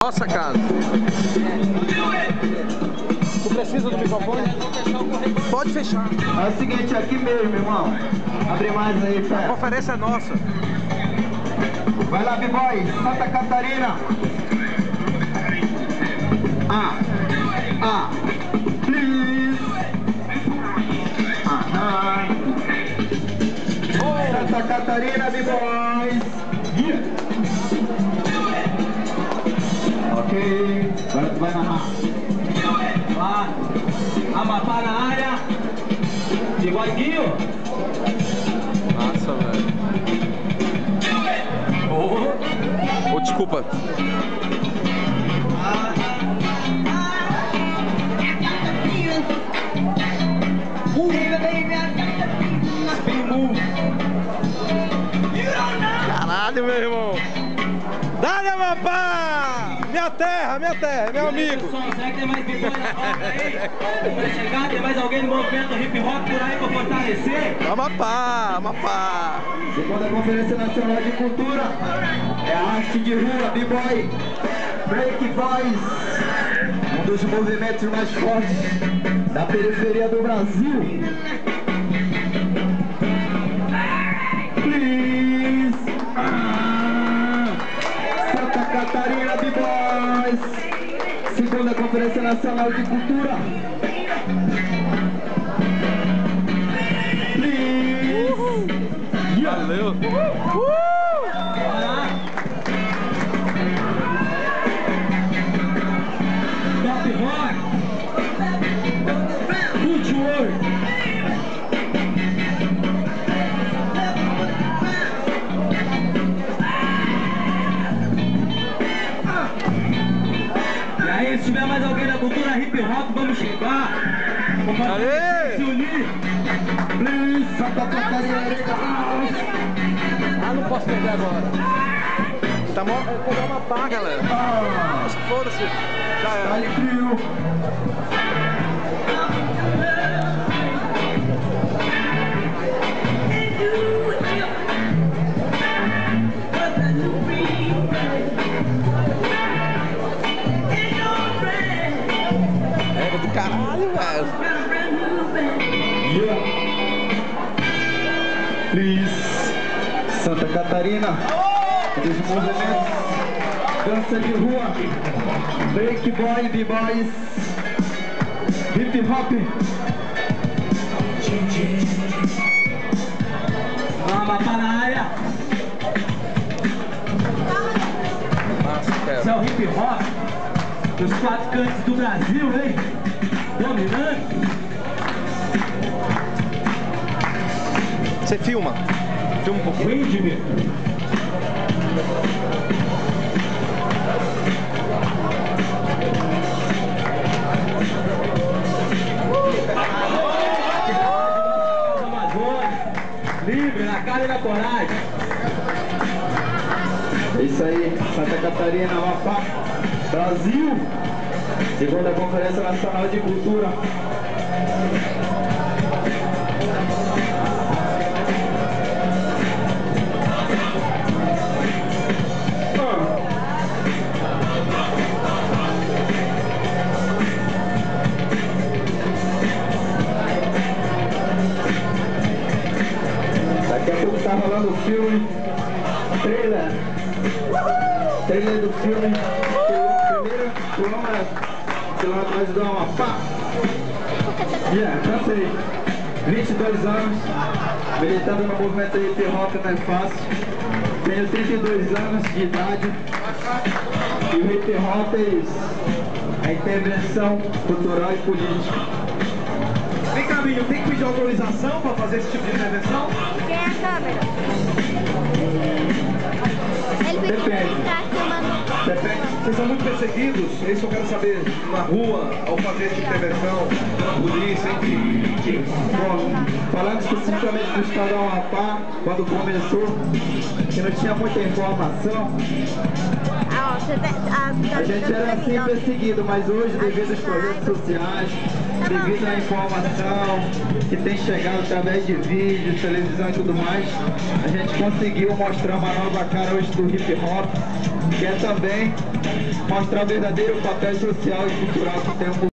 Nossa casa. Tu precisa do microfone? Pode fechar. É o seguinte, aqui mesmo, irmão. Abre mais aí, A fé. conferência é nossa. Vai lá, B-Boy, Santa Catarina. Please. Santa Catarina, B-Boys. Ok, agora tu vai narrar. Lá, Amapá na área. Bigodinho. Nossa, velho. Oh, desculpa. Caralho, meu irmão. Dá-lhe, Amapá! Minha terra, meu amigo. Será que tem mais B-Boy na volta aí? Vai chegar, tem mais alguém no movimento hip hop por aí pra fortalecer? Amapá. Segunda Conferência Nacional de Cultura. É a arte de rua, B-Boy. Break Boys. Um dos movimentos mais fortes da periferia do Brasil. Please. Santa Catarina, B-Boys. Segunda Conferência Nacional de Cultura. Please. Valeu. Top Rock. Footwork. E aí, se tiver mais alguém da cultura hip hop, vamos chegar. Vamos Aê! se unir. Please. Santa Catarina, B-Boys. Ah, não posso perder agora. Tá mó... É Amapá, galera. Foda-se. Já era. Dá-lhe frio. É do caralho, velho. Please. Santa Catarina. Dos movimentos. Dança de rua. Break boy, B-boys. Hip hop. Amapá na área. Nossa, Esse é cara. o hip hop dos 4 cantos do Brasil, hein? Dominante. Você filma. Filma um pouquinho. Windmill. Livre, na cara e na coragem. Isso aí, Santa Catarina, Amapá, Brasil. Segunda Conferência Nacional de Cultura. Daqui a pouco tá rolando o filme, trailer do filme, primeiro quilômetro do Amapá. Cansei, 22 anos, militando no movimento hip hop não é fácil, tenho 32 anos de idade, e o hip hop é intervenção cultural e política. Vem cá, Binho, tem que pedir autorização pra fazer esse tipo de intervenção? Quem é a câmera? Ele pediu pra entrar filmando. Depende. Vocês são muito perseguidos, é isso que eu quero saber. Na rua, ao fazer essa intervenção, polícia, enfim. Bom, falando especificamente do estado do Amapá, quando começou, que não tinha muita informação, Ah, ó, você tá a gente era assim perseguido, mas hoje, devido aos projetos sociais, devido à informação que tem chegado através de vídeos, televisão e tudo mais, a gente conseguiu mostrar uma nova cara hoje do hip hop, quer também mostrar o verdadeiro papel social e cultural que tem o